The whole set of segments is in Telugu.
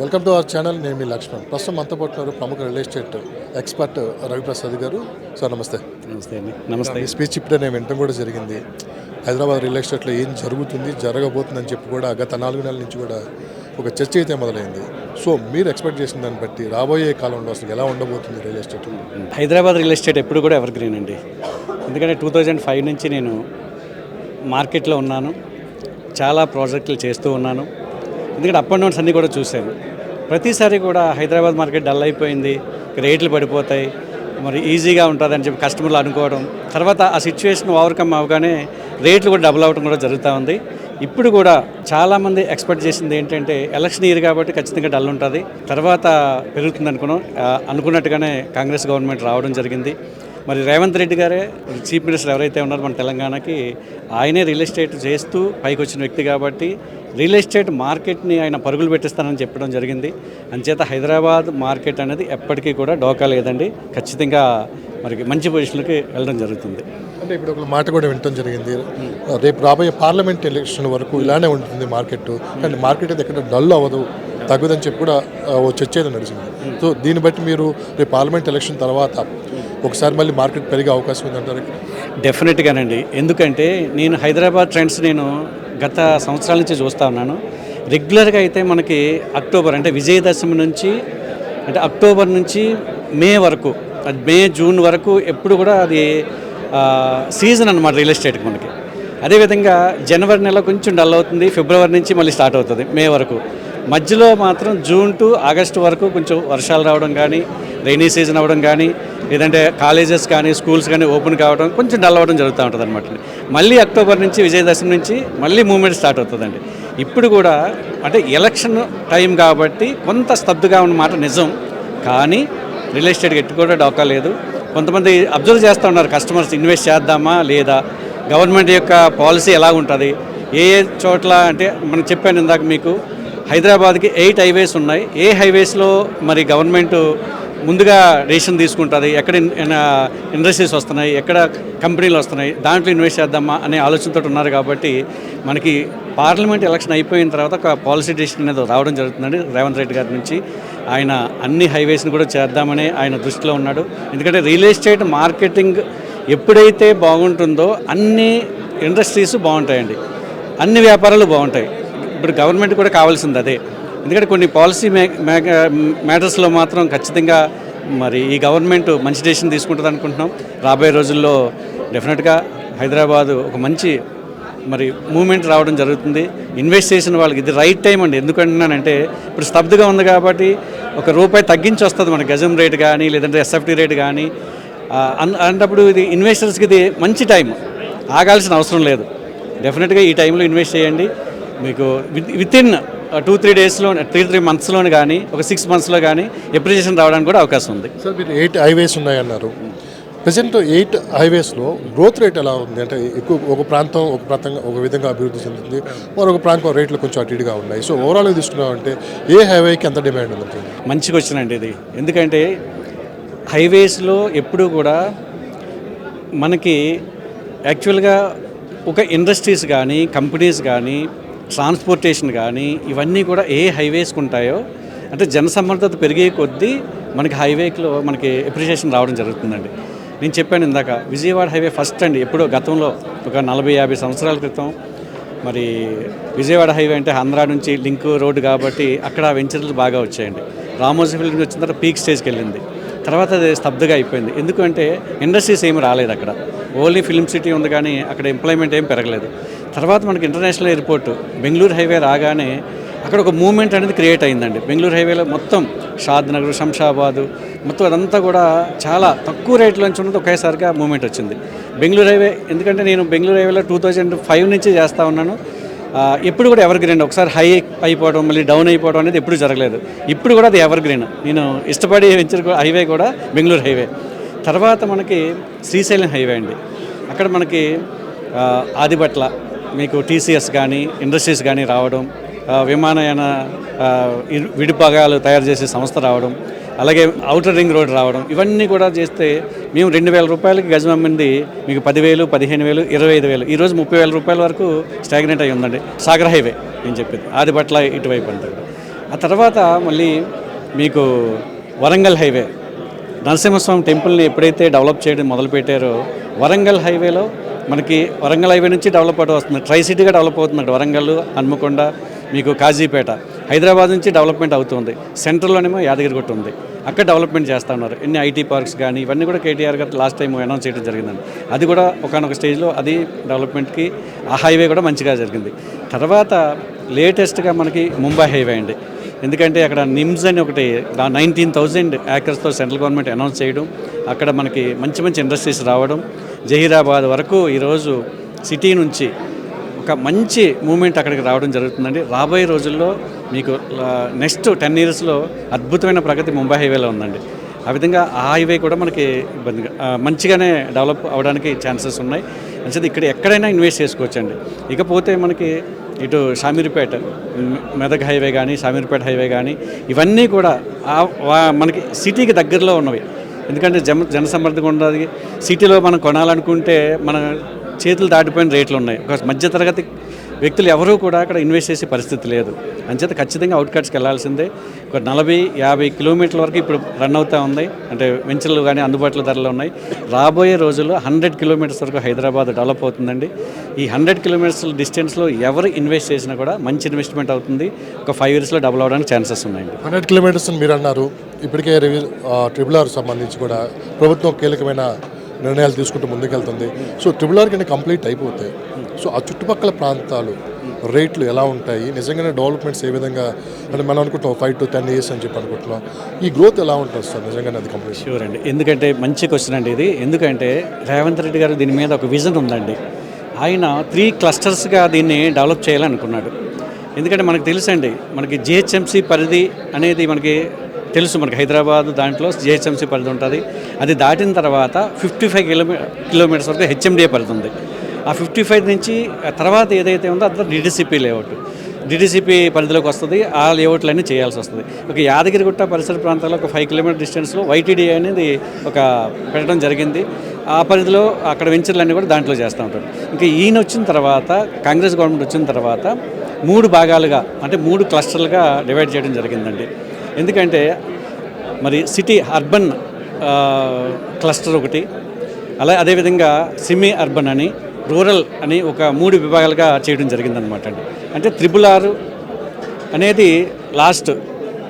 Welcome to our channel. నేను మీ లక్ష్మణ్. ప్రస్తుతం మనతో పాటు ప్రముఖ రియల్ ఎస్టేట్ ఎక్స్పర్ట్ రవిప్రసాద్ గారు. సార్ నమస్తే. నమస్తే అండి. నమస్తే. ఈ స్పీచ్ ఇప్పుడే నేను వినడం కూడా జరిగింది. హైదరాబాద్ రియల్ ఎస్టేట్లో ఏం జరుగుతుంది, జరగబోతుందని చెప్పి కూడా గత 4 నెలల నుంచి కూడా ఒక చర్చ అయితే మొదలైంది. సో మీరు ఎక్స్పెక్ట్ చేసిన దాన్ని బట్టి రాబోయే కాలంలో అసలు ఎలా ఉండబోతుంది real estate? Hyderabad real estate ఎప్పుడు కూడా ఎవర్ గ్రీన్ అండి. ఎందుకంటే 2005 నుంచి నేను మార్కెట్లో ఉన్నాను, చాలా ప్రాజెక్టులు చేస్తూ ఉన్నాను. ఎందుకంటే అప్ అండ్ డౌన్స్ అన్నీ కూడా చూశాను. ప్రతిసారి కూడా హైదరాబాద్ మార్కెట్ డల్ అయిపోయింది, రేట్లు పడిపోతాయి, మరి ఈజీగా ఉంటుందని చెప్పి కస్టమర్లు అనుకోవడం, తర్వాత ఆ సిచ్యువేషన్ ఓవర్కమ్ అవగానే రేట్లు కూడా డబుల్ అవ్వడం కూడా జరుగుతూ ఉంది. ఇప్పుడు కూడా చాలామంది ఎక్స్పెక్ట్ చేసింది ఏంటంటే ఎలక్షన్ ఇయర్ కాబట్టి ఖచ్చితంగా డల్ ఉంటుంది, తర్వాత పెరుగుతుంది అనుకున్నట్టుగానే కాంగ్రెస్ గవర్నమెంట్ రావడం జరిగింది. మరి రేవంత్ రెడ్డి గారే చీఫ్ మినిస్టర్ ఎవరైతే ఉన్నారో మన తెలంగాణకి, ఆయనే రియల్ ఎస్టేట్ చేస్తూ పైకి వచ్చిన వ్యక్తి కాబట్టి రియల్ ఎస్టేట్ మార్కెట్ని ఆయన పరుగులు పెట్టిస్తానని చెప్పడం జరిగింది. అంచేత హైదరాబాద్ మార్కెట్ అనేది ఎప్పటికీ కూడా డోకా లేదండి, ఖచ్చితంగా మరి మంచి పొజిషన్కి వెళ్ళడం జరుగుతుంది. అంటే ఇప్పుడు ఒక మాట కూడా వినడం జరిగింది, రేపు రాబోయే పార్లమెంట్ ఎలక్షన్ వరకు ఇలానే ఉంటుంది మార్కెట్, కానీ మార్కెట్ అయితే ఎక్కడ డల్ అవ్వదు, తగ్గదని చెప్పి కూడా ఓ చర్చ అయితే నడిచింది. సో దీన్ని బట్టి మీరు రేపు పార్లమెంట్ ఎలక్షన్ తర్వాత ఒకసారి మళ్ళీ మార్కెట్ పెరిగే అవకాశం ఉందంటారు? డెఫినెట్గానండి. ఎందుకంటే నేను హైదరాబాద్ ట్రెండ్స్ నేను గత సంవత్సరాల నుంచి చూస్తూ ఉన్నాను. రెగ్యులర్గా అయితే మనకి అక్టోబర్ అంటే విజయదశమి నుంచి, అంటే అక్టోబర్ నుంచి మే వరకు, అది మే జూన్ వరకు ఎప్పుడు కూడా అది సీజన్ అన్నమాట రియల్ ఎస్టేట్కి మనకి. అదేవిధంగా జనవరి నెల కొంచెం డల్ అవుతుంది, ఫిబ్రవరి నుంచి మళ్ళీ స్టార్ట్ అవుతుంది మే వరకు. మధ్యలో మాత్రం జూన్ టు ఆగస్టు వరకు కొంచెం వర్షాలు రావడం కానీ, రైనీ సీజన్ అవ్వడం కానీ, లేదంటే కాలేజెస్ కానీ స్కూల్స్ కానీ ఓపెన్ కావడం, కొంచెం డల్ అవ్వడం జరుగుతూ ఉంటుంది అనమాట. మళ్ళీ అక్టోబర్ నుంచి విజయదశమి నుంచి మళ్ళీ మూవ్మెంట్ స్టార్ట్ అవుతుందండి. ఇప్పుడు కూడా అంటే ఎలక్షన్ టైం కాబట్టి కొంత స్తబ్దుగా ఉన్నమాట నిజం, కానీ రియల్ ఎస్టేట్కి ఎట్టు కూడా డోకా లేదు. కొంతమంది అబ్జర్వ్ చేస్తూ ఉన్నారు, కస్టమర్స్ ఇన్వెస్ట్ చేద్దామా లేదా, గవర్నమెంట్ యొక్క పాలసీ ఎలా ఉంటుంది, ఏ చోట్ల అంటే మనం చెప్పాను ఇందాక మీకు, హైదరాబాద్కి 8 హైవేస్ ఉన్నాయి. ఏ హైవేస్లో మరి గవర్నమెంట్ ముందుగా డెసిషన్ తీసుకుంటుంది, ఎక్కడ ఇండస్ట్రీస్ వస్తున్నాయి, ఎక్కడ కంపెనీలు వస్తున్నాయి, దాంట్లో ఇన్వెస్ట్ చేద్దామా అనే ఆలోచనతో ఉన్నారు. కాబట్టి మనకి పార్లమెంట్ ఎలక్షన్ అయిపోయిన తర్వాత ఒక పాలసీ డెసిషన్ అనేది రావడం జరుగుతుందండి రేవంత్ రెడ్డి గారి నుంచి. ఆయన అన్ని హైవేస్ని కూడా చేద్దామని ఆయన దృష్టిలో ఉన్నాడు. ఎందుకంటే రియల్ ఎస్టేట్ మార్కెటింగ్ ఎప్పుడైతే బాగుంటుందో అన్ని ఇండస్ట్రీస్ బాగుంటాయండి, అన్ని వ్యాపారాలు బాగుంటాయి. ఇప్పుడు గవర్నమెంట్ కూడా కావాల్సింది అదే. ఎందుకంటే కొన్ని పాలసీ మ్యాటర్స్లో మాత్రం ఖచ్చితంగా మరి ఈ గవర్నమెంట్ మంచి డెసిషన్ తీసుకుంటుంది అనుకుంటున్నాం. రాబోయే రోజుల్లో డెఫినెట్గా హైదరాబాదు ఒక మంచి మరి మూవ్మెంట్ రావడం జరుగుతుంది. ఇన్వెస్ట్ చేసిన వాళ్ళకి ఇది రైట్ టైం అండి. ఎందుకంటున్నానంటే ఇప్పుడు స్తబ్దుగా ఉంది కాబట్టి ₹1 తగ్గించి వస్తుంది మన గజం రేటు కానీ, లేదంటే ఎస్ఎఫ్టీ రేటు కానీ. అన్నప్పుడు ఇది ఇన్వెస్టర్స్కి ఇది మంచి టైం, ఆగాల్సిన అవసరం లేదు. డెఫినెట్గా ఈ టైంలో ఇన్వెస్ట్ చేయండి. మీకు వితిన్ 2-3 డేస్లో, 3 మంత్స్లోనే కానీ, ఒక 6 మంత్స్లో కానీ ఎప్రిసియేషన్ రావడానికి కూడా అవకాశం ఉంది. సార్ మీరు 8 హైవేస్ ఉన్నాయన్నారు. ప్రజెంట్ 8 హైవేస్లో గ్రోత్ రేట్ ఎలా ఉంది? అంటే ఎక్కువ ఒక ప్రాంతం ఒక విధంగా అభివృద్ధి చెందుతుంది, మరొక ప్రాంతం రేట్లు కొంచెం అటు ఇటుగా ఉన్నాయి. సో ఓవరాల్గా తీసుకున్నామంటే ఏ హైవేకి ఎంత డిమాండ్ ఉంది? మంచి క్వశ్చన్ అండి ఇది. ఎందుకంటే హైవేస్లో ఎప్పుడూ కూడా మనకి యాక్చువల్గా ఒక ఇండస్ట్రీస్ కానీ, కంపెనీస్ కానీ, ట్రాన్స్పోర్టేషన్ కానీ, ఇవన్నీ కూడా ఏ హైవేస్కి ఉంటాయో, అంటే జనసమ్మర్దత పెరిగే కొద్దీ మనకి హైవేలో మనకి ఎప్రిషియేషన్ రావడం జరుగుతుందండి. నేను చెప్పాను ఇందాక, విజయవాడ హైవే ఫస్ట్ అండి. ఎప్పుడో గతంలో ఒక 40-50 సంవత్సరాల క్రితం మరి విజయవాడ హైవే అంటే ఆంధ్రా నుంచి లింక్ రోడ్డు కాబట్టి అక్కడ వెంచర్లు బాగా వచ్చాయండి. రామోజీ ఫిల్మ్ వచ్చిన తర్వాత పీక్ స్టేజ్కి వెళ్ళింది. తర్వాత అది స్తబ్దుగా అయిపోయింది. ఎందుకంటే ఇండస్ట్రీస్ ఏమి రాలేదు అక్కడ, ఓన్లీ ఫిల్మ్ సిటీ ఉంది కానీ అక్కడ ఎంప్లాయ్మెంట్ ఏం పెరగలేదు. తర్వాత మనకి ఇంటర్నేషనల్ ఎయిర్పోర్ట్ బెంగళూరు హైవే రాగానే అక్కడ ఒక మూవ్మెంట్ అనేది క్రియేట్ అయిందండి. బెంగళూరు హైవేలో మొత్తం షాద్ నగర్, శంషాబాదు మొత్తం అదంతా కూడా చాలా తక్కువ రేట్లోంచి ఉన్నది ఒకేసారిగా మూవ్మెంట్ వచ్చింది బెంగళూరు హైవే. ఎందుకంటే నేను బెంగళూరు హైవేలో 2005 నుంచి చేస్తూ ఉన్నాను. ఎప్పుడు కూడా ఎవర్ గ్రీన్, ఒకసారి హై అయిపోవడం మళ్ళీ డౌన్ అయిపోవడం అనేది ఎప్పుడు జరగలేదు. ఇప్పుడు కూడా అది ఎవర్ గ్రీన్. నేను ఇష్టపడే వెంచర్ హైవే కూడా బెంగళూరు హైవే. తర్వాత మనకి శ్రీశైలం హైవే అండి. అక్కడ మనకి ఆదిబట్ల మీకు టీసీఎస్ కానీ, ఇండస్ట్రీస్ కానీ రావడం, విమానయాన విడిభాగాలు తయారు చేసే సంస్థ రావడం, అలాగే ఔటర్ రింగ్ రోడ్ రావడం, ఇవన్నీ కూడా చేస్తే మేము ₹2,000 గజం అమ్మింది మీకు 10,000, 15,000, 25,000, ఈరోజు ₹30,000 వరకు స్టాగ్నెంట్ అయ్యి ఉందండి. సాగర్ హైవే నేను చెప్పింది, ఆదిబట్ల ఇటువైపు అంటే ఆ తర్వాత మళ్ళీ మీకు వరంగల్ హైవే నరసింహస్వామి టెంపుల్ని ఎప్పుడైతే డెవలప్ చేయడం మొదలుపెట్టారో వరంగల్ హైవేలో మనకి వరంగల్ హైవే నుంచి డెవలప్ అవుతూ వస్తుంది, ట్రై సిటీగా డెవలప్ అవుతుంది. వరంగల్, హన్మకొండ, మీకు కాజీపేట, హైదరాబాద్ నుంచి డెవలప్మెంట్ అవుతుంది. సెంట్రల్లోనేమో యాదగిరిగుట్ట ఉంది, అక్కడ డెవలప్మెంట్ చేస్తూ ఉన్నారు. ఎన్ని ఐటీ పార్క్స్ కానీ ఇవన్నీ కూడా కేటీఆర్ గారు లాస్ట్ టైం అనౌన్స్ చేయడం జరిగిందండి. అది కూడా ఒకనొక స్టేజ్లో అది డెవలప్మెంట్కి ఆ హైవే కూడా మంచిగా జరిగింది. తర్వాత లేటెస్ట్గా మనకి ముంబై హైవే అండి. ఎందుకంటే అక్కడ నిమ్స్ అని ఒకటి 19,000 ఏకర్స్తో సెంట్రల్ గవర్నమెంట్ అనౌన్స్ చేయడం, అక్కడ మనకి మంచి మంచి ఇండస్ట్రీస్ రావడం, జహీరాబాద్ వరకు ఈరోజు సిటీ నుంచి ఒక మంచి మూమెంట్ అక్కడికి రావడం జరుగుతుందండి. రాబోయే రోజుల్లో మీకు నెక్స్ట్ 10 ఇయర్స్లో అద్భుతమైన ప్రగతి ముంబై హైవేలో ఉందండి. ఆ విధంగా ఆ హైవే కూడా మనకి ఇబ్బందిగా మంచిగానే డెవలప్ అవ్వడానికి ఛాన్సెస్ ఉన్నాయి. అంటే ఇక్కడ ఎక్కడైనా ఇన్వెస్ట్ చేసుకోవచ్చండి. ఇకపోతే మనకి ఇటు షామీర్పేట మెదక్ హైవే కానీ, షామీర్పేట హైవే కానీ ఇవన్నీ కూడా మనకి సిటీకి దగ్గరలో ఉన్నవి. ఎందుకంటే జనసమర్థంగా ఉన్నది. సిటీలో మనం కొనాలనుకుంటే మన చేతులు దాటిపోయిన రేట్లు ఉన్నాయి. ఒక మధ్యతరగతి వ్యక్తులు ఎవరూ కూడా అక్కడ ఇన్వెస్ట్ చేసే పరిస్థితి లేదు. అంచేత ఖచ్చితంగా అవుట్కట్స్కి వెళ్ళాల్సిందే. ఒక 40-50 కిలోమీటర్ల వరకు ఇప్పుడు రన్ అవుతూ ఉంది. అంటే వెంచర్లు కానీ అందుబాటులో ధరలు ఉన్నాయి. రాబోయే రోజుల్లో 100 కిలోమీటర్స్ వరకు హైదరాబాద్ డెవలప్ అవుతుందండి. ఈ 100 కిలోమీటర్స్ డిస్టెన్స్లో ఎవరు ఇన్వెస్ట్ చేసినా కూడా మంచి ఇన్వెస్ట్మెంట్ అవుతుంది. ఒక 5 ఇయర్స్లో డబుల్ అవ్వడానికి ఛాన్సెస్ ఉన్నాయండి. 100 కిలోమీటర్స్ మీరు అన్నారు. ఇప్పటికే RRR సంబంధించి కూడా ప్రభుత్వం కీలకమైన నిర్ణయాలు తీసుకుంటూ ముందుకెళ్తుంది. సో RRR కింద కంప్లీట్ అయిపోతాయి. సో ఆ చుట్టుపక్కల ప్రాంతాలు రేట్లు ఎలా ఉంటాయి, నిజంగానే డెవలప్మెంట్స్ ఏ విధంగా, అంటే మనం అనుకుంటాం 5 to 10 years అని చెప్పి అనుకుంటున్నాం. ఈ గ్రోత్ ఎలా ఉంటుంది సార్ నిజంగానే అది కంప్లీట్? షూర్ అండి. ఎందుకంటే మంచి క్వశ్చన్ అండి ఇది. ఎందుకంటే రేవంత్ రెడ్డి గారు దీని మీద ఒక విజన్ ఉందండి. ఆయన 3 క్లస్టర్స్గా దీన్ని డెవలప్ చేయాలనుకున్నాడు. ఎందుకంటే మనకు తెలుసండి, మనకి GHMC పరిధి అనేది మనకి తెలుసు. మనకి హైదరాబాద్ దాంట్లో GHMC పరిధి ఉంటుంది. అది దాటిన తర్వాత 55 కిలోమీటర్స్ వరకు HMDA పరిధి ఉంది. ఆ 55 నుంచి తర్వాత ఏదైతే ఉందో అంతా DDCP లేఅవుట్, DDCP పరిధిలోకి వస్తుంది. ఆ లేఅవుట్లన్నీ చేయాల్సి వస్తుంది. ఒక యాదగిరిగుట్ట పరిసర ప్రాంతాల్లో ఒక 5 కిలోమీటర్ డిస్టెన్స్లో YTDA అనేది ఒక పెట్టడం జరిగింది. ఆ పరిధిలో అక్కడ వెంచర్లన్నీ కూడా దాంట్లో చేస్తూ ఉంటారు. ఇంకా ఈయన వచ్చిన తర్వాత, కాంగ్రెస్ గవర్నమెంట్ వచ్చిన తర్వాత 3 భాగాలుగా, అంటే 3 క్లస్టర్లుగా డివైడ్ చేయడం జరిగిందండి. ఎందుకంటే మరి సిటీ అర్బన్ క్లస్టర్ ఒకటి, అదేవిధంగా సెమీ అర్బన్ అని, రూరల్ అని ఒక 3 విభాగాలుగా చేయడం జరిగిందనమాట అండి. అంటే RRR అనేది లాస్ట్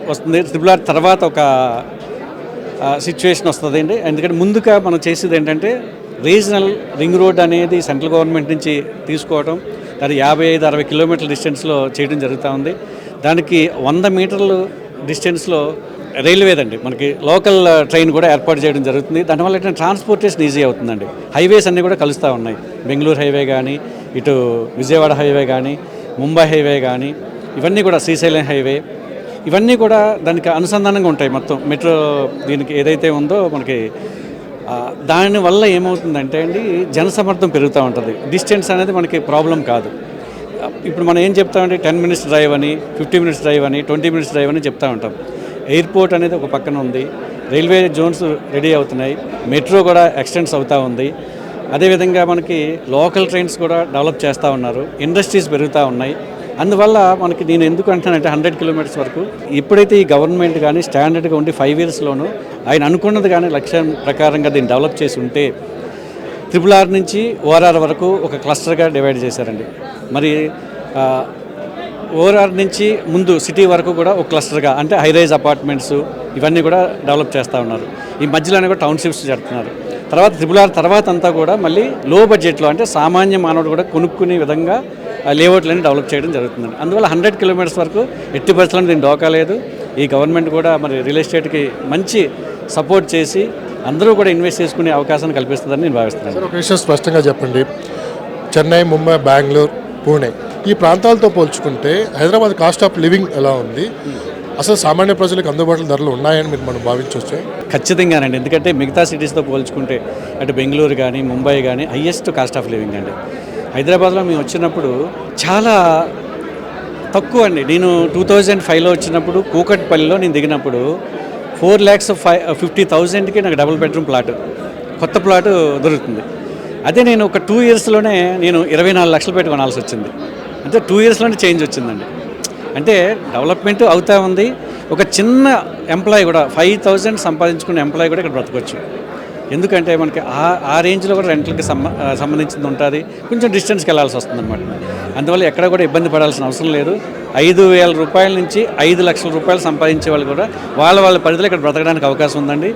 వస్తుంది. RRR తర్వాత ఒక సిచ్యువేషన్ వస్తుంది అండి. ఎందుకంటే ముందుగా మనం చేసేది ఏంటంటే రీజనల్ రింగ్ రోడ్ అనేది సెంట్రల్ గవర్నమెంట్ నుంచి తీసుకోవడం, అది 55-60 కిలోమీటర్ల డిస్టెన్స్లో చేయడం జరుగుతూ ఉంది. దానికి 100 మీటర్లు డిస్టెన్స్లో రైల్వేదండి, మనకి లోకల్ ట్రైన్ కూడా ఏర్పాటు చేయడం జరుగుతుంది. దానివల్ల ఏంటంటే ట్రాన్స్పోర్టేషన్ ఈజీ అవుతుందండి. హైవేస్ అన్నీ కూడా కలుస్తూ ఉన్నాయి. బెంగళూరు హైవే కానీ, ఇటు విజయవాడ హైవే కానీ, ముంబై హైవే కానీ, ఇవన్నీ కూడా శ్రీశైలం హైవే, ఇవన్నీ కూడా దానికి అనుసంధానంగా ఉంటాయి. మొత్తం మెట్రో దీనికి ఏదైతే ఉందో మనకి దానివల్ల ఏమవుతుందంటే అండి, జనసమర్థం పెరుగుతూ ఉంటుంది. డిస్టెన్స్ అనేది మనకి ప్రాబ్లం కాదు. ఇప్పుడు మనం ఏం చెప్తామంటే 10 మినిట్స్ డ్రైవ్ అని, 15 మినిట్స్ డ్రైవ్ అని, 20 మినిట్స్ డ్రైవ్ అని చెప్తూ ఉంటాం. ఎయిర్పోర్ట్ అనేది ఒక పక్కన ఉంది, రైల్వే జోన్స్ రెడీ అవుతున్నాయి, మెట్రో కూడా ఎక్స్టెండ్స్ అవుతూ ఉంది. అదేవిధంగా మనకి లోకల్ ట్రైన్స్ కూడా డెవలప్ చేస్తూ ఉన్నారు, ఇండస్ట్రీస్ పెరుగుతూ ఉన్నాయి. అందువల్ల మనకి నేను ఎందుకు అంటానంటే 100 కిలోమీటర్స్ వరకు ఎప్పుడైతే ఈ గవర్నమెంట్ కానీ స్టాండర్డ్గా ఉండి 5 ఇయర్స్లోనూ ఆయన అనుకున్నది కానీ లక్ష్యం ప్రకారంగా దీన్ని డెవలప్ చేసి ఉంటే RRR నుంచి ORR వరకు ఒక క్లస్టర్గా డివైడ్ చేశారండి. మరి ORR నుంచి ముందు సిటీ వరకు కూడా ఒక క్లస్టర్గా, అంటే హైరైజ్ అపార్ట్మెంట్స్ ఇవన్నీ కూడా డెవలప్ చేస్తూ ఉన్నారు. ఈ మధ్యలోనే కూడా టౌన్షిప్స్ జరుగుతున్నారు. తర్వాత RRR తర్వాత అంతా కూడా మళ్ళీ లో బడ్జెట్లో, అంటే సామాన్య మానవుడు కూడా కొనుక్కునే విధంగా లేఅవుట్లన్నీ డెవలప్ చేయడం జరుగుతుందండి. అందువల్ల 100 కిలోమీటర్స్ వరకు ఎట్టి పరిస్థితుల్లో దీన్ని డోకాలేదు. ఈ గవర్నమెంట్ కూడా మరి రియల్ ఎస్టేట్కి మంచి సపోర్ట్ చేసి అందరూ కూడా ఇన్వెస్ట్ చేసుకునే అవకాశాన్ని కల్పిస్తుందని నేను భావిస్తున్నాను. ఒక విషయం స్పష్టంగా చెప్పండి, చెన్నై, ముంబై, బెంగళూరు, పూణే ఈ ప్రాంతాలతో పోల్చుకుంటే హైదరాబాద్ కాస్ట్ ఆఫ్ లివింగ్ ఎలా ఉంది? అసలు సామాన్య ప్రజలకు అందుబాటులో ధరలు ఉన్నాయని మీరు మనం భావించవచ్చు? ఖచ్చితంగానండి. ఎందుకంటే మిగతా సిటీస్తో పోల్చుకుంటే అటు బెంగళూరు కానీ, ముంబై కానీ హయ్యెస్ట్ కాస్ట్ ఆఫ్ లివింగ్ అండి. హైదరాబాద్లో మేము వచ్చినప్పుడు చాలా తక్కువ అండి. నేను 2005లో వచ్చినప్పుడు కూకట్పల్లిలో నేను దిగినప్పుడు 4,50,000కి నాకు డబుల్ బెడ్రూమ్ ప్లాట్, కొత్త ప్లాట్ దొరుకుతుంది. అదే నేను ఒక 2 ఇయర్స్లోనే నేను 24 లక్షలు పెట్టి కొనాల్సి వచ్చింది. అంటే 2 ఇయర్స్లోనే చేంజ్ వచ్చిందండి. అంటే డెవలప్మెంట్ అవుతా ఉంది. ఒక చిన్న ఎంప్లాయీ కూడా 5,000 సంపాదించుకున్న ఎంప్లాయీ కూడా ఇక్కడ బ్రతకొచ్చు. ఎందుకంటే మనకి ఆ రేంజ్లో కూడా రెంట్లకి సంబంధించింది ఉంటుంది. కొంచెం డిస్టెన్స్కి వెళ్ళాల్సి వస్తుంది అనమాట. అందువల్ల ఎక్కడ కూడా ఇబ్బంది పడాల్సిన అవసరం లేదు. 5,000 రూపాయల నుంచి 5 లక్షల రూపాయలు సంపాదించే వాళ్ళు కూడా వాళ్ళ పరిధిలో ఇక్కడ బ్రతకడానికి అవకాశం ఉందండి.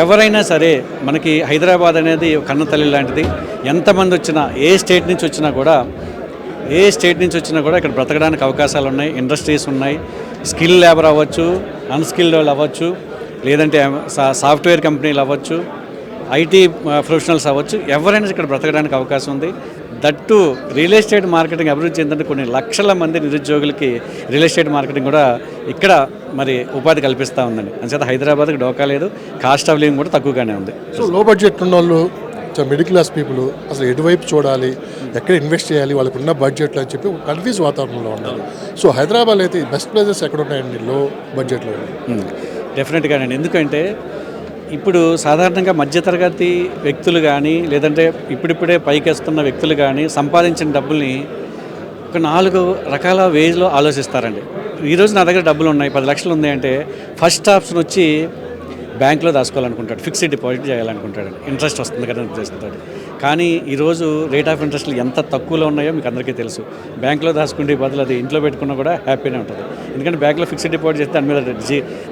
ఎవరైనా సరే మనకి హైదరాబాద్ అనేది కన్న తల్లి లాంటిది. ఎంతమంది వచ్చినా ఏ స్టేట్ నుంచి వచ్చినా కూడా ఇక్కడ బ్రతకడానికి అవకాశాలు ఉన్నాయి. ఇండస్ట్రీస్ ఉన్నాయి. స్కిల్ లేబర్ అవ్వచ్చు, అన్స్కిల్డ్ వాళ్ళు అవ్వచ్చు, లేదంటే సాఫ్ట్వేర్ కంపెనీలు అవ్వచ్చు, ఐటీ ప్రొఫెషనల్స్ అవ్వచ్చు, ఎవరైనా ఇక్కడ బ్రతకడానికి అవకాశం ఉంది. దట్టు రియల్ ఎస్టేట్ మార్కెటింగ్ అభివృద్ధి చెందిన కొన్ని లక్షల మంది నిరుద్యోగులకి రియల్ ఎస్టేట్ మార్కెటింగ్ కూడా ఇక్కడ మరి ఉపాధి కల్పిస్తూ ఉందండి. అందుచేత హైదరాబాద్కి డోకా లేదు. కాస్ట్ ఆఫ్ లివింగ్ కూడా తక్కువగానే ఉంది. సో లో బడ్జెట్ ఉన్న వాళ్ళు, మిడిల్ క్లాస్ పీపుల్ అసలు ఎటువైపు చూడాలి, ఎక్కడ ఇన్వెస్ట్ చేయాలి, వాళ్ళకు ఉన్న బడ్జెట్లో అని చెప్పి ఒక కన్ఫ్యూజ్ వాతావరణంలో ఉన్నారు. సో హైదరాబాద్ అయితే బెస్ట్ ప్లేసెస్ ఎక్కడ ఉన్నాయండి లో బడ్జెట్లో? డెఫినెట్గానండి. ఎందుకంటే ఇప్పుడు సాధారణంగా మధ్యతరగతి వ్యక్తులు కానీ, లేదంటే ఇప్పుడిప్పుడే పైకి వస్తున్న వ్యక్తులు కానీ సంపాదించిన డబ్బుల్ని ఒక 4 రకాల వేజ్లో ఆలోచిస్తారండి. ఈరోజు నా దగ్గర డబ్బులు ఉన్నాయి, 10 లక్షలు ఉంది అంటే ఫస్ట్ ఆప్షన్ వచ్చి బ్యాంకులో దాచుకోవాలనుకుంటాడు, ఫిక్స్డ్ డిపాజిట్ చేయాలనుకుంటాడు, ఇంట్రెస్ట్ వస్తుంది కదా ఉద్దేశంతో. కానీ ఈరోజు రేట్ ఆఫ్ ఇంట్రెస్ట్లు ఎంత తక్కువలో ఉన్నాయో మీకు అందరికీ తెలుసు. బ్యాంకులో దాచుకుంటే బదులు అది ఇంట్లో పెట్టుకున్నా కూడా హ్యాపీనే ఉంటుంది. ఎందుకంటే బ్యాంకులో ఫిక్స్డ్ డిపాజిట్ చేస్తే దాని మీద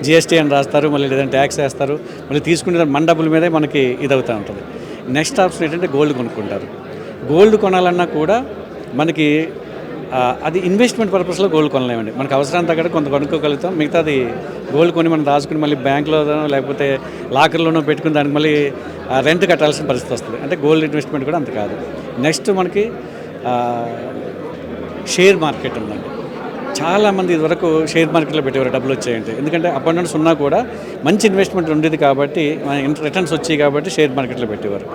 జిఎస్టీ అని రాస్తారు, మళ్ళీ లేదంటే ట్యాక్స్ వేస్తారు, మళ్ళీ తీసుకునే మన డబ్బుల మీదే మనకి ఇది అవుతూ ఉంటుంది. నెక్స్ట్ ఆప్షన్ ఏంటంటే గోల్డ్ కొనుక్కుంటారు. గోల్డ్ కొనాలన్నా కూడా మనకి అది ఇన్వెస్ట్మెంట్ పర్పస్లో గోల్డ్ కొనలేమండి. మనకు అవసరానికి తగ్గట్టు కొంత కొనుక్కోగలుగుతాం. మిగతాది గోల్డ్ కొని మనం దాచుకుని మళ్ళీ బ్యాంకులోనో లేకపోతే లాకర్లోనో పెట్టుకుని దానికి మళ్ళీ రెంట్ కట్టాల్సిన పరిస్థితి వస్తుంది. అంటే గోల్డ్ ఇన్వెస్ట్మెంట్ కూడా అంత కాదు. నెక్స్ట్ మనకి షేర్ మార్కెట్ ఉందండి. చాలామంది ఇదివరకు షేర్ మార్కెట్లో పెట్టేవారు డబ్బులు వచ్చాయంటే. ఎందుకంటే అపాయింట్మెంట్స్ ఉన్నా కూడా మంచి ఇన్వెస్ట్మెంట్ ఉండేది కాబట్టి, రిటర్న్స్ వచ్చాయి కాబట్టి షేర్ మార్కెట్లో పెట్టేవారు.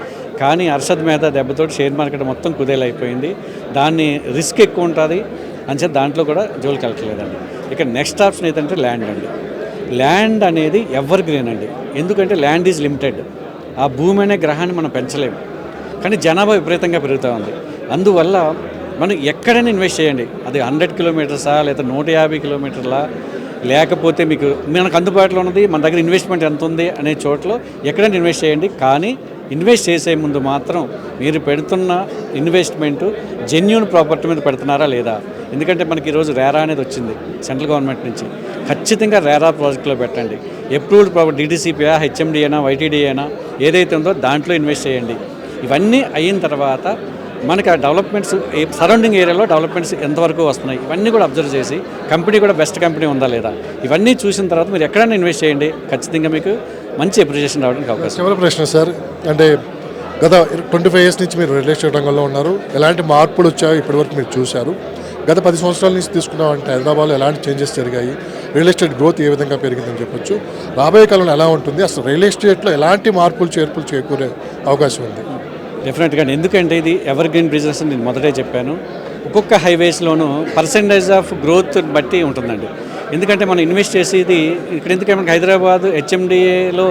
కానీ అర్షద్ మెహతా దెబ్బతోటి షేర్ మార్కెట్ మొత్తం కుదేలైపోయింది. దాన్ని రిస్క్ ఎక్కువ ఉంటుంది అని దాంట్లో కూడా జోలికి వెళ్ళట్లేదండి. ఇక నెక్స్ట్ ఆప్షన్ ఏంటంటే ల్యాండ్ అండి. ల్యాండ్ అనేది ఎవర్ గ్రీన్ అండి. ఎందుకంటే ల్యాండ్ ఈజ్ లిమిటెడ్. ఆ భూమి అనే గ్రహాన్ని మనం పెంచలేము. కానీ జనాభా విపరీతంగా పెరుగుతూ ఉంది. అందువల్ల మనం ఎక్కడైనా ఇన్వెస్ట్ చేయండి. అది 100 కిలోమీటర్సా లేదా 150 కిలోమీటర్లా, లేకపోతే మీకు మనకు అందుబాటులో ఉన్నది, మన దగ్గర ఇన్వెస్ట్మెంట్ ఎంత ఉంది అనే చోట్ల ఎక్కడైనా ఇన్వెస్ట్ చేయండి. కానీ ఇన్వెస్ట్ చేసే ముందు మాత్రం మీరు పెడుతున్న ఇన్వెస్ట్మెంటు జెన్యూన్ ప్రాపర్టీ మీద పెడుతున్నారా లేదా. ఎందుకంటే మనకి ఈరోజు రేరా అనేది వచ్చింది సెంట్రల్ గవర్నమెంట్ నుంచి. ఖచ్చితంగా రేరా ప్రాజెక్టులో పెట్టండి. అప్రూవ్డ్ ప్రాపర్టీ డిటిసిపియా, హెచ్ఎండి అయినా, వైటీడీ అయినా ఏదైతే ఉందో దాంట్లో ఇన్వెస్ట్ చేయండి. ఇవన్నీ అయిన తర్వాత మనకి ఆ డెవలప్మెంట్స్ సరౌండింగ్ ఏరియాలో డెవలప్మెంట్స్ ఎంతవరకు వస్తున్నాయి ఇవన్నీ కూడా అబ్జర్వ్ చేసి కంపెనీ కూడా బెస్ట్ కంపెనీ ఉందా లేదా ఇవన్నీ చూసిన తర్వాత మీరు ఎక్కడైనా ఇన్వెస్ట్ చేయండి. ఖచ్చితంగా మీకు మంచి అప్రిషియేషన్ రావడానికి అవకాశం. చివరి ప్రశ్న సార్, అంటే గత 25 ఇయర్స్ నుంచి మీరు రియల్ ఎస్టేట్ రంగంలో ఉన్నారు. ఎలాంటి మార్పులు వచ్చాయో ఇప్పటివరకు మీరు చూశారు. గత 10 సంవత్సరాల నుంచి తీసుకున్నామంటే హైదరాబాద్లో ఎలాంటి చేంజెస్ జరిగాయి, రియల్ ఎస్టేట్ గ్రోత్ ఏ విధంగా పెరిగిందని చెప్పొచ్చు. రాబోయే కాలంలో ఎలా ఉంటుంది, అసలు రియల్ ఎస్టేట్లో ఎలాంటి మార్పులు చేర్పులు చేకూరే అవకాశం ఉంది? డెఫినెట్గా. ఎందుకంటే ఇది ఎవర్ గ్రీన్ బిజినెస్ అని నేను మొదటే చెప్పాను. ఒక్కొక్క హైవేస్లోనూ పర్సెంటేజ్ ఆఫ్ గ్రోత్ బట్టి ఉంటుందండి. ఎందుకంటే మనం ఇన్వెస్ట్ చేసేది ఇక్కడ, ఎందుకంటే మనకి హైదరాబాద్ హెచ్ఎండిఏలో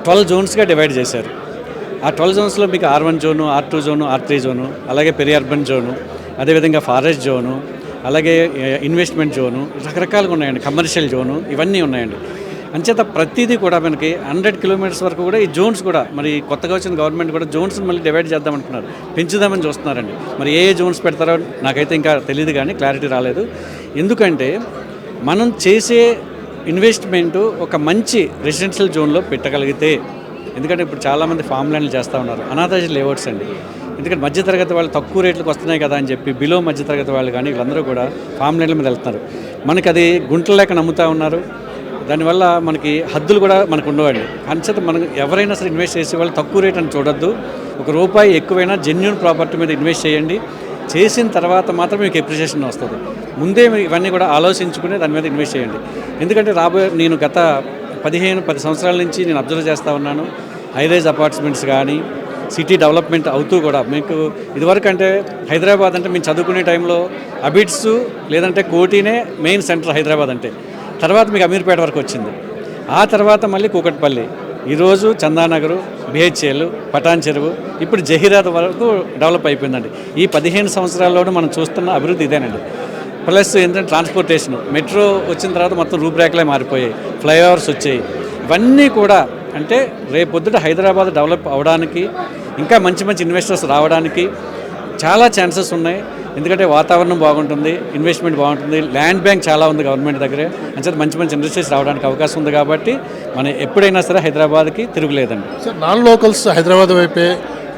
12 జోన్స్గా డివైడ్ చేశారు. ఆ 12 జోన్స్లో మీకు R1 zone, R2 zone, R3 zone, అలాగే పెరి అర్బన్ జోను, అదేవిధంగా ఫారెస్ట్ జోను, అలాగే ఇన్వెస్ట్మెంట్ జోను, రకరకాలుగా ఉన్నాయండి. కమర్షియల్ జోను, ఇవన్నీ ఉన్నాయండి. అంచేత ప్రతిదీ కూడా మనకి 100 కిలోమీటర్స్ వరకు కూడా ఈ జోన్స్ కూడా మరి కొత్తగా వచ్చిన గవర్నమెంట్ కూడా జోన్స్ని మళ్ళీ డివైడ్ చేద్దామనుకున్నారు, పెంచుదామని చూస్తున్నారండి. మరి ఏ జోన్స్ పెడతారో నాకైతే ఇంకా తెలియదు, కానీ క్లారిటీ రాలేదు. ఎందుకంటే మనం చేసే ఇన్వెస్ట్మెంటు ఒక మంచి రెసిడెన్షియల్ జోన్లో పెట్టగలిగితే, ఎందుకంటే ఇప్పుడు చాలామంది ఫామ్ ల్యాండ్లు చేస్తూ ఉన్నారు, అనాథరైజ్డ్ లేఅవుట్స్ అండి. ఎందుకంటే మధ్యతరగతి వాళ్ళు తక్కువ రేట్లకు వస్తున్నాయి కదా అని చెప్పి బిలో మధ్యతరగతి వాళ్ళు కానీ వీళ్ళందరూ కూడా ఫామ్ ల్యాండ్ల మీద వెళ్తున్నారు. మనకి అది గుంటలు లేక నమ్ముతూ ఉన్నారు. దానివల్ల మనకి హద్దులు కూడా మనకు ఉండవండి. అంచేత మనం ఎవరైనా సరే ఇన్వెస్ట్ చేసే వాళ్ళు తక్కువ రేట్ అని చూడొద్దు. ₹1 ఎక్కువైనా జెన్యూన్ ప్రాపర్టీ మీద ఇన్వెస్ట్ చేయండి. చేసిన తర్వాత మాత్రం మీకు ఎప్రిషియేషన్ వస్తుంది. ముందే ఇవన్నీ కూడా ఆలోచించుకుని దాని మీద ఇన్వెస్ట్ చేయండి. ఎందుకంటే నేను గత 10 సంవత్సరాల నుంచి నేను అబ్జర్వ్ చేస్తూ ఉన్నాను. హైరైజ్ అపార్ట్మెంట్స్ కానీ సిటీ డెవలప్మెంట్ అవుతూ కూడా మీకు ఇదివరకు అంటే హైదరాబాద్ అంటే మేము చదువుకునే టైంలో అబిడ్స్ లేదంటే కోటినే మెయిన్ సెంటర్ హైదరాబాద్ అంటే. తర్వాత మీకు అమీర్పేట వరకు వచ్చింది. ఆ తర్వాత మళ్ళీ కూకట్పల్లి, ఈరోజు చందానగరు, బిహెచ్ఎల్, పటాన్ చెరువు, ఇప్పుడు జహీరాబాద్ వరకు డెవలప్ అయిపోయిందండి. ఈ 15 సంవత్సరాల్లోనూ మనం చూస్తున్న అభివృద్ధి ఇదేనండి. ప్లస్ ఏంటంటే ట్రాన్స్పోర్టేషన్, మెట్రో వచ్చిన తర్వాత మొత్తం రూపురేఖలే మారిపోయాయి, ఫ్లైఓవర్స్ వచ్చాయి. ఇవన్నీ కూడా అంటే రేపొద్దుట హైదరాబాద్ డెవలప్ అవడానికి, ఇంకా మంచి మంచి ఇన్వెస్టర్స్ రావడానికి చాలా ఛాన్సెస్ ఉన్నాయి. ఎందుకంటే వాతావరణం బాగుంటుంది, ఇన్వెస్ట్మెంట్ బాగుంటుంది, ల్యాండ్ బ్యాంక్ చాలా ఉంది గవర్నమెంట్ దగ్గరే, అంచేత మంచి మంచి ఇండస్ట్రీస్ రావడానికి అవకాశం ఉంది. కాబట్టి మనం ఎప్పుడైనా సరే హైదరాబాద్కి తిరుగులేదండి. సార్, నాన్ లోకల్స్ హైదరాబాద్ వైపే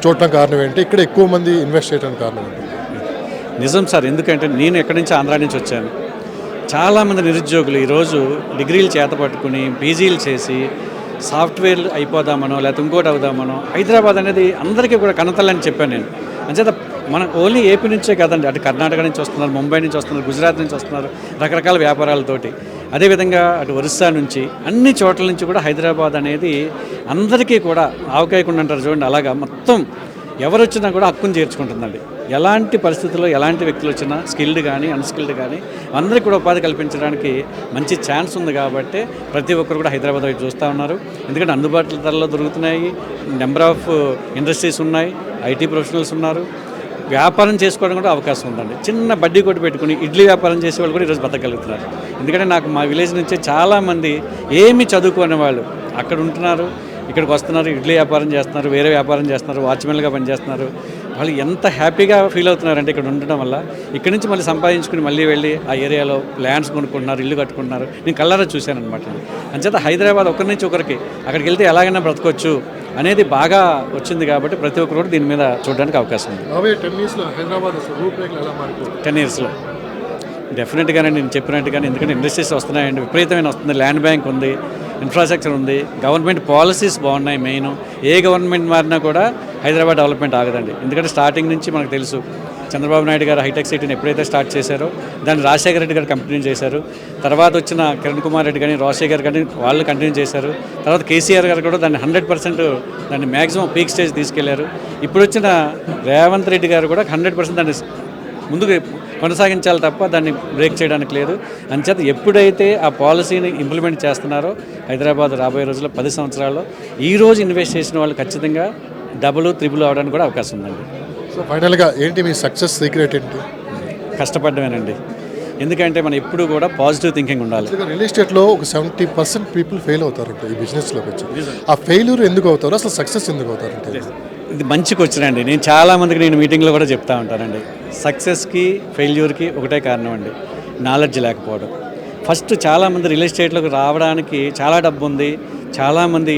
చూడటం కారణం ఏంటి? ఇక్కడ ఎక్కువ మంది ఇన్వెస్ట్ చేయడానికి కారణం ఏంటి? నిజం సార్, ఎందుకంటే నేను ఎక్కడి నుంచి ఆంధ్రా నుంచి వచ్చాను. చాలామంది నిరుద్యోగులు ఈరోజు డిగ్రీలు చేత పట్టుకుని పీజీలు చేసి సాఫ్ట్వేర్లు అయిపోదామనో లేకపోతే ఇంకోటి అవుదామనో, హైదరాబాద్ అనేది అందరికీ కూడా కనతలని చెప్పాను నేను. అంచేత మన ఓన్లీ ఏపీ నుంచే కదండి, అటు కర్ణాటక నుంచి వస్తున్నారు, ముంబై నుంచి వస్తున్నారు, గుజరాత్ నుంచి వస్తున్నారు, రకరకాల వ్యాపారాలతోటి. అదేవిధంగా అటు ఒరిస్సా నుంచి, అన్ని చోట్ల నుంచి కూడా హైదరాబాద్ అనేది అందరికీ కూడా ఆవకాయకుండా అంటారు చూడండి, అలాగా మొత్తం ఎవరు వచ్చినా కూడా హక్కును చేర్చుకుంటుందండి. ఎలాంటి పరిస్థితుల్లో ఎలాంటి వ్యక్తులు వచ్చినా, స్కిల్డ్ కానీ అన్స్కిల్డ్ కానీ అందరికీ కూడా ఉపాధి కల్పించడానికి మంచి ఛాన్స్ ఉంది. కాబట్టి ప్రతి ఒక్కరు కూడా హైదరాబాద్ వైపు చూస్తూ ఉన్నారు. ఎందుకంటే అందుబాటులో ధరలో దొరుకుతున్నాయి, నెంబర్ ఆఫ్ ఇండస్ట్రీస్ ఉన్నాయి, ఐటీ ప్రొఫెషనల్స్ ఉన్నారు, వ్యాపారం చేసుకోవడం కూడా అవకాశం ఉందండి. చిన్న బడ్డీ కొట్టు పెట్టుకుని ఇడ్లీ వ్యాపారం చేసే వాళ్ళు కూడా ఈరోజు బతకగలుగుతున్నారు. ఎందుకంటే నాకు మా విలేజ్ నుంచే చాలామంది ఏమీ చదువుకునే వాళ్ళు అక్కడ ఉంటున్నారు, ఇక్కడికి వస్తున్నారు, ఇడ్లీ వ్యాపారం చేస్తున్నారు, వేరే వ్యాపారం చేస్తున్నారు, వాచ్మెన్గా పనిచేస్తున్నారు. వాళ్ళు ఎంత హ్యాపీగా ఫీల్ అవుతున్నారంటే ఇక్కడ ఉండడం వల్ల. ఇక్కడి నుంచి మళ్ళీ సంపాదించుకుని మళ్ళీ వెళ్ళి ఆ ఏరియాలో ల్యాండ్స్ కొనుక్కుంటున్నారు, ఇల్లు కట్టుకుంటున్నారు. నేను కళ్ళారా చూశాను అనమాట. అంచేత హైదరాబాద్ ఒకరి నుంచి ఒకరికి అక్కడికి వెళ్తే ఎలాగైనా బ్రతకొచ్చు అనేది బాగా వచ్చింది. కాబట్టి ప్రతి ఒక్కరు కూడా దీని మీద చూడడానికి అవకాశం ఉంది. 10 ఇయర్స్లో డెఫినెట్గానే నేను చెప్పినట్టుగానే, ఎందుకంటే ఇండస్ట్రీస్ వస్తున్నాయండి, విపరీతమైన వస్తుంది, ల్యాండ్ బ్యాంక్ ఉంది, ఇన్ఫ్రాస్ట్రక్చర్ ఉంది, గవర్నమెంట్ పాలసీస్ బాగున్నాయి. మెయిన్ ఏ గవర్నమెంట్ మారినా కూడా హైదరాబాద్ డెవలప్మెంట్ ఆగదండి. ఎందుకంటే స్టార్టింగ్ నుంచి మనకు తెలుసు, చంద్రబాబు నాయుడు గారు హైటెక్ సిటీని ఎప్పుడైతే స్టార్ట్ చేశారో దాన్ని రాజశేఖర రెడ్డి గారు కంటిన్యూ చేశారు. తర్వాత వచ్చిన కిరణ్ కుమార్ రెడ్డి కానీ రాజశేఖర్ కానీ వాళ్ళు కంటిన్యూ చేశారు. తర్వాత కేసీఆర్ గారు కూడా దాన్ని 100% దాన్ని మ్యాక్సిమం పీక్ స్టేజ్ తీసుకెళ్లారు. ఇప్పుడు వచ్చిన రేవంత్ రెడ్డి గారు కూడా 100% దాన్ని ముందుకు కొనసాగించాలి తప్ప దాన్ని బ్రేక్ చేయడానికి లేదు. అంచేత ఎప్పుడైతే ఆ పాలసీని ఇంప్లిమెంట్ చేస్తున్నారో హైదరాబాద్ రాబోయే రోజుల్లో 10 సంవత్సరాల్లో ఈ రోజు ఇన్వెస్ట్ చేసిన వాళ్ళు ఖచ్చితంగా డబుల్, త్రిబుల్ అవడానికి కూడా అవకాశం ఉందండి. సో ఫైనల్గా ఏంటి మీ సక్సెస్ సీక్రెట్ ఏంటి? కష్టపడమేనండి. ఎందుకంటే మనం ఎప్పుడు కూడా పాజిటివ్ థింకింగ్ ఉండాలి. రియల్ ఎస్టేట్లో ఒక 70% పీపుల్ ఫెయిల్ అవుతారంట ఈ బిజినెస్లోకి వచ్చి. ఆ ఫెయిల్యూర్ ఎందుకు అవుతారు, అసలు సక్సెస్ ఎందుకు అవుతారంటే? ఇది మంచి క్వశ్చన్ అండి. నేను చాలామందికి నేను మీటింగ్లో కూడా చెప్తా ఉంటానండి. సక్సెస్కి ఫెయిల్యూర్కి ఒకటే కారణం అండి, నాలెడ్జ్ లేకపోవడం. ఫస్ట్ చాలామంది రియల్ ఎస్టేట్లోకి రావడానికి చాలా డబ్బు ఉంది, చాలామంది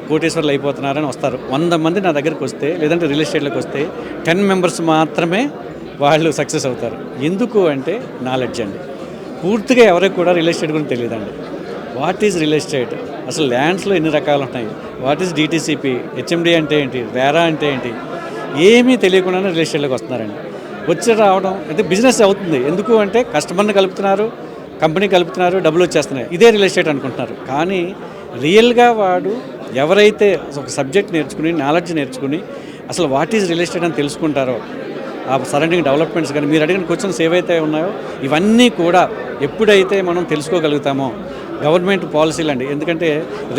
కోటేశ్వర్లు అయిపోతున్నారని వస్తారు. 100 మంది నా దగ్గరికి వస్తే, లేదంటే రియల్ ఎస్టేట్లోకి వస్తే 10 మెంబర్స్ మాత్రమే వాళ్ళు సక్సెస్ అవుతారు. ఎందుకు అంటే నాలెడ్జ్ అండి. పూర్తిగా ఎవరికి కూడా రియల్ ఎస్టేట్ గురించి తెలియదండి. వాట్ ఈజ్ రియల్ ఎస్టేట్, అసలు ల్యాండ్స్లో ఎన్ని రకాలు ఉన్నాయి, వాట్ ఈజ్ డిటీసీపీ, హెచ్ఎండి అంటే ఏంటి, వేరా అంటే ఏంటి, ఏమీ తెలియకుండానే రియల్ ఎస్టేట్లోకి వస్తున్నారండి. వచ్చి రావడం అయితే బిజినెస్ అవుతుంది. ఎందుకు అంటే కస్టమర్ని కలుపుతున్నారు, కంపెనీ కలుపుతున్నారు, డబ్బులు వచ్చేస్తున్నాయి, ఇదే రియల్ ఎస్టేట్ అనుకుంటున్నారు. కానీ రియల్గా వాడు ఎవరైతే ఒక సబ్జెక్ట్ నేర్చుకుని, నాలెడ్జ్ నేర్చుకుని అసలు వాట్ ఈజ్ రియల్ ఎస్టేట్ అని తెలుసుకుంటారో, ఆ సరౌండింగ్ డెవలప్మెంట్స్ కానీ మీరు అడిగిన క్వశ్చన్స్ ఏవైతే ఉన్నాయో ఇవన్నీ కూడా ఎప్పుడైతే మనం తెలుసుకోగలుగుతామో, గవర్నమెంట్ పాలసీలు అండి. ఎందుకంటే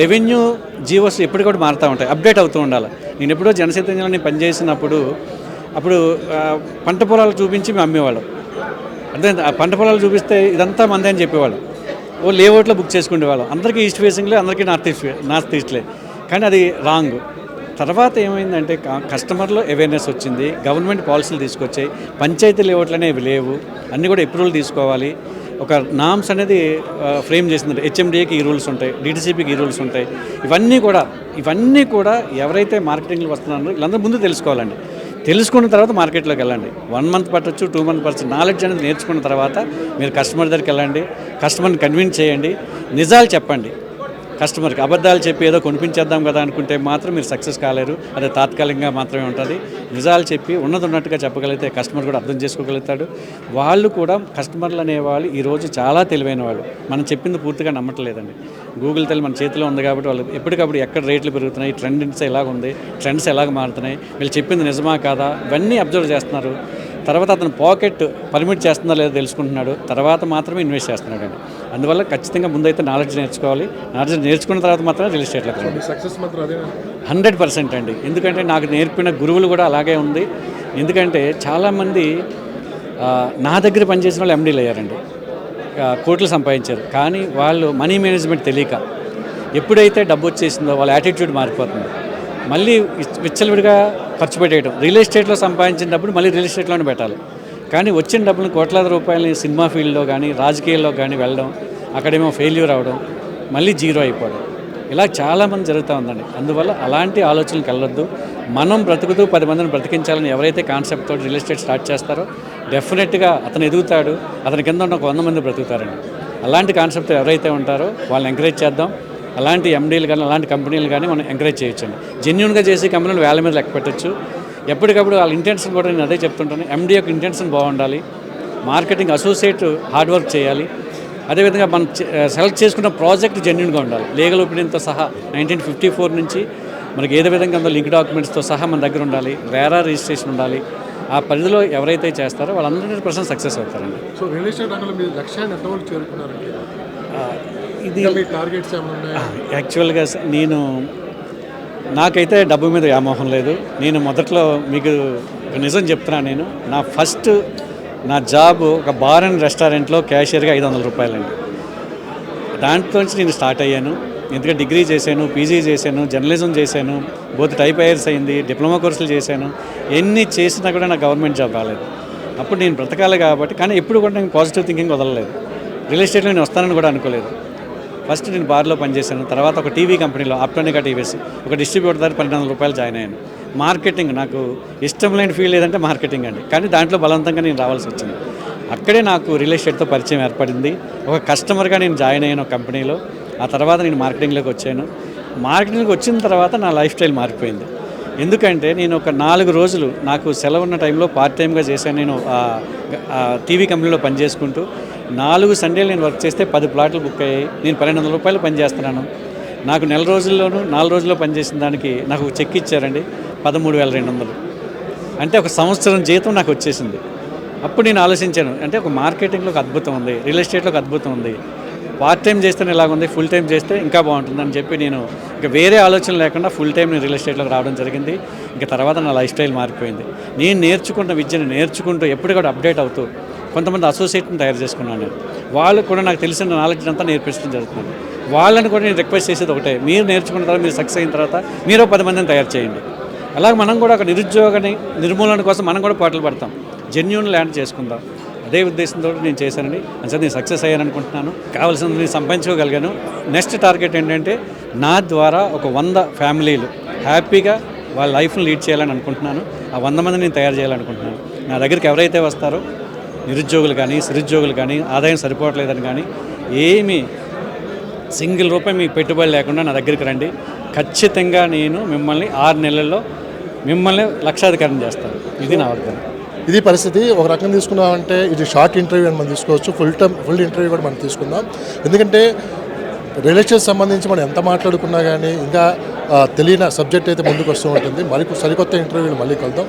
రెవెన్యూ జీవోస్ ఎప్పటికప్పుడు మారుతూ ఉంటాయి, అప్డేట్ అవుతూ ఉండాలి. నేను ఎప్పుడో జనచైతన్యంలో నేను పనిచేసినప్పుడు పంట పొలాలు చూపించి మేము అమ్మేవాళ్ళం. అంటే ఆ పంట పొలాలు చూపిస్తే ఇదంతా మందే అని చెప్పేవాళ్ళం. ఓ లేఅవుట్లో బుక్ చేసుకునేవాళ్ళం. అందరికీ ఈస్ట్ ఫేసింగ్లే, అందరికీ నార్త్ ఈస్ట్లే. కానీ అది రాంగ్. తర్వాత ఏమైందంటే కస్టమర్లో అవేర్నెస్ వచ్చింది, గవర్నమెంట్ పాలసీలు తీసుకొచ్చాయి, పంచాయతీ లేఅవుట్లు అనేవి లేవు, అన్నీ కూడా అప్రూవల్ తీసుకోవాలి, ఒక నామ్స్ అనేది ఫ్రేమ్ చేసిందంటే హెచ్ఎండిఏకి ఈ రూల్స్ ఉంటాయి, డిటీసీపీకి ఈ రూల్స్ ఉంటాయి. ఇవన్నీ కూడా ఎవరైతే మార్కెటింగ్లో వస్తున్నారో వీళ్ళందరూ ముందు తెలుసుకోవాలండి. తెలుసుకున్న తర్వాత మార్కెట్లోకి వెళ్ళండి. 1 మంత్ పట్టచ్చు, 2 మంత్ పట్టచ్చు. నాలెడ్జ్ అనేది నేర్చుకున్న తర్వాత మీరు కస్టమర్ దగ్గరికి వెళ్ళండి, కస్టమర్ని కన్విన్స్ చేయండి, నిజాలు చెప్పండి. కస్టమర్కి అబద్ధాలు చెప్పి ఏదో కొనిపించేద్దాం కదా అనుకుంటే మాత్రం మీరు సక్సెస్ కాలేరు, అది తాత్కాలికంగా మాత్రమే ఉంటుంది. నిజాలు చెప్పి ఉన్నట్టుగా చెప్పగలిగితే కస్టమర్ కూడా అర్థం చేసుకోగలుగుతాడు. వాళ్ళు కూడా కస్టమర్లు అనేవాళ్ళు ఈరోజు చాలా తెలివైన వాళ్ళు. మనం చెప్పింది పూర్తిగా నమ్మట్లేదండి. గూగుల్ తెలి మన చేతిలో ఉంది కాబట్టి వాళ్ళు ఎప్పటికప్పుడు ఎక్కడ రేట్లు పెరుగుతున్నాయి, ట్రెండ్స్ ఎలాగ ఉంది, ట్రెండ్స్ ఎలాగ మారుతున్నాయి, వీళ్ళు చెప్పింది నిజమా కాదా ఇవన్నీ అబ్జర్వ్ చేస్తున్నారు. తర్వాత అతను పాకెట్ పర్మిట్ చేస్తుందా లేదా తెలుసుకుంటున్నాడు, తర్వాత మాత్రమే ఇన్వెస్ట్ చేస్తున్నాడు అండి. అందువల్ల ఖచ్చితంగా ముందైతే నాలెడ్జ్ నేర్చుకోవాలి. నాలెడ్జ్ నేర్చుకున్న తర్వాత మాత్రమే రియల్ ఎస్టేట్లోకి రండి. సక్సెస్ మాత్రం అదే 100% అండి. ఎందుకంటే నాకు నేర్పిన గురువులు కూడా అలాగే ఉంది. ఎందుకంటే చాలామంది నా దగ్గర పనిచేసిన వాళ్ళు ఎండీలు అయ్యారండి, కోట్లు సంపాదించారు. కానీ వాళ్ళు మనీ మేనేజ్మెంట్ తెలియక ఎప్పుడైతే డబ్బు వచ్చేసిందో వాళ్ళ యాటిట్యూడ్ మారిపోతుంది. మళ్ళీ విచ్చలవిడిగా ఖర్చు పెట్టేయడం. రియల్ ఎస్టేట్లో సంపాదించిన డబ్బులు మళ్ళీ రియల్ ఎస్టేట్లోనే పెట్టాలి. కానీ వచ్చిన డబ్బులు కోట్లాది రూపాయలని సినిమా ఫీల్డ్లో కానీ రాజకీయాల్లో కానీ వెళ్ళడం, అక్కడేమో ఫెయిల్యూర్ అవడం, మళ్ళీ జీరో అయిపోవడం, ఇలా చాలామంది జరుగుతూ ఉందండి. అందువల్ల అలాంటి ఆలోచనలకు వెళ్ళొద్దు. మనం బ్రతుకుతూ 10 మందిని బ్రతికించాలని ఎవరైతే కాన్సెప్ట్ తోటి రియల్ ఎస్టేట్ స్టార్ట్ చేస్తారో డెఫినెట్గా అతను ఎదుగుతాడు, అతని కింద ఉన్న ఒక 100 మంది బ్రతుకుతారండి. అలాంటి కాన్సెప్ట్ ఎవరైతే ఉంటారో వాళ్ళని ఎంకరేజ్ చేద్దాం. అలాంటి ఎండీలు కానీ అలాంటి కంపెనీలు కానీ మనం ఎంకరేజ్ చేయొచ్చండి. జెన్యూన్గా చేసే కంపెనీలు వేల మీద లెక్క పెట్టచ్చు. ఎప్పటికప్పుడు వాళ్ళ ఇంటెన్షన్ కూడా నేను అదే చెప్తుంటాను, ఎండీ యొక్క ఇంటెన్షన్ బాగుండాలి, మార్కెటింగ్ అసోసియేట్ హార్డ్ వర్క్ చేయాలి, అదేవిధంగా మనం సెలెక్ట్ చేసుకున్న ప్రాజెక్ట్ జెన్యూన్గా ఉండాలి. లీగల్ ఒపీనియన్తో సహా 1954 నుంచి మనకి ఏదో విధంగా ఉందో లింక్ డాక్యుమెంట్స్తో సహా మన దగ్గర ఉండాలి, వేరా రిజిస్ట్రేషన్ ఉండాలి. ఆ పరిధిలో ఎవరైతే చేస్తారో వాళ్ళు 100% సక్సెస్ అవుతారండి. సో రియల్ ఎస్టేట్ రంగంలో మీరు లక్ష్యాన్ని ఎంతవరకు చేరుకున్నారండి? ఇది మీ టార్గెట్స్ ఏమన్నా? యాక్చువల్గా నాకైతే డబ్బు మీద వ్యామోహం లేదు. నేను మొదట్లో మీకు ఒక నిజం చెప్తున్నాను. నేను నా జాబ్ ఒక బార్ అండ్ రెస్టారెంట్లో క్యాషియర్గా 500 రూపాయలండి. దాంట్లో నుంచి నేను స్టార్ట్ అయ్యాను. ఎందుకంటే డిగ్రీ చేశాను, పీజీ చేశాను, జర్నలిజం చేశాను, బోత్ టైప్ ఐఎస్ అయింది, డిప్లొమా కోర్సులు చేశాను. ఎన్ని చేసినా కూడా నాకు గవర్నమెంట్ జాబ్ రాలేదు. అప్పుడు నేను బ్రతకాలి కాబట్టి, కానీ ఎప్పుడు కూడా నేను పాజిటివ్ థింకింగ్ వదలలేదు. రియల్ ఎస్టేట్లో నేను వస్తానని కూడా అనుకోలేదు. ఫస్ట్ నేను బార్లో పనిచేశాను, తర్వాత ఒక టీవీ కంపెనీలో ఆప్టోనికా టీవీస్ ఒక డిస్ట్రిబ్యూటర్ దగ్గర 1200 రూపాయలు జాయిన్ అయ్యాను. మార్కెటింగ్ నాకు ఇష్టం లేని ఫీల్డ్ ఏదంటే మార్కెటింగ్ అండి, కానీ దాంట్లో బలవంతంగా నేను రావాల్సి వచ్చింది. అక్కడే నాకు రియల్ ఎస్టేట్తో పరిచయం ఏర్పడింది. ఒక కస్టమర్గా నేను జాయిన్ అయ్యాను ఒక కంపెనీలో. ఆ తర్వాత నేను మార్కెటింగ్లోకి వచ్చాను. మార్కెటింగ్లోకి వచ్చిన తర్వాత నా లైఫ్ స్టైల్ మారిపోయింది. ఎందుకంటే నేను ఒక 4 రోజులు నాకు సెలవు ఉన్న టైంలో పార్ట్ టైమ్గా చేశాను. నేను టీవీ కంపెనీలో పనిచేసుకుంటూ 4 సండేలు నేను వర్క్ చేస్తే 10 ప్లాట్లు బుక్ అయ్యాయి. నేను 1200 రూపాయలు పనిచేస్తున్నాను. నాకు 4 రోజుల్లో పనిచేసిన దానికి నాకు చెక్ ఇచ్చారండి 13,200. అంటే ఒక సంవత్సరం జీతం నాకు వచ్చేసింది. అప్పుడు నేను ఆలోచించాను, అంటే ఒక మార్కెటింగ్లో ఒక అద్భుతం ఉంది, రియల్ ఎస్టేట్లో ఒక అద్భుతం ఉంది, పార్ట్ టైం చేస్తేనే ఇలాగుంది, ఫుల్ టైం చేస్తే ఇంకా బాగుంటుందని చెప్పి నేను ఇంకా వేరే ఆలోచన లేకుండా ఫుల్ టైం నేను రియల్ ఎస్టేట్లోకి రావడం జరిగింది. ఇంకా తర్వాత నా లైఫ్ స్టైల్ మారిపోయింది. నేను నేర్చుకున్న విద్యను నేర్చుకుంటూ ఎప్పటికప్పుడు అప్డేట్ అవుతూ కొంతమంది అసోసియేట్ని తయారు చేసుకున్నాను. నేను వాళ్ళు కూడా నాకు తెలిసిన నాలెడ్జ్ అంతా నేర్పించడం జరుగుతుంది. వాళ్ళని కూడా నేను రిక్వెస్ట్ చేసేది ఒకటే, మీరు నేర్చుకున్న తర్వాత మీరు సక్సెస్ అయిన తర్వాత మీరు 10 మందిని తయారు చేయండి. అలాగే మనం కూడా ఒక నిరుద్యోగాన్ని నిర్మూలన కోసం మనం కూడా పాటలు పడతాం, జెన్యూన్ ల్యాండ్ చేసుకుందాం. అదే ఉద్దేశంతో నేను చేశానండి. అంటే నేను సక్సెస్ అయ్యాను అనుకుంటున్నాను. కావాల్సింది నేను సంపాదించుకోగలిగాను. నెక్స్ట్ టార్గెట్ ఏంటంటే నా ద్వారా ఒక 100 ఫ్యామిలీలు హ్యాపీగా వాళ్ళ లైఫ్ని లీడ్ చేయాలని అనుకుంటున్నాను. ఆ 100 మందిని నేను తయారు చేయాలనుకుంటున్నాను. నా దగ్గరికి ఎవరైతే వస్తారో నిరుద్యోగులు కానీ నిరుద్యోగులు కానీ ఆదాయం సరిపోవట్లేదని కానీ ఏమీ సింగిల్ రూపాయి మీకు పెట్టుబడి లేకుండా నా దగ్గరికి రండి. ఖచ్చితంగా నేను మిమ్మల్ని 6 నెలల్లో మిమ్మల్ని లక్షాధికారం చేస్తాను. ఇది నా వర్గం. ఇది పరిస్థితి. ఒక రకం తీసుకున్నామంటే ఇది షార్ట్ ఇంటర్వ్యూ అని మనం తీసుకోవచ్చు, ఫుల్ ఇంటర్వ్యూ కూడా మనం తీసుకుందాం. ఎందుకంటే రియల్ ఎస్టేట్ సంబంధించి మనం ఎంత మాట్లాడుకున్నా కానీ ఇంకా తెలియని సబ్జెక్ట్ అయితే ముందుకు వస్తూ ఉంటుంది. మరి సరికొత్త ఇంటర్వ్యూలు మళ్ళీ కలుద్దాం.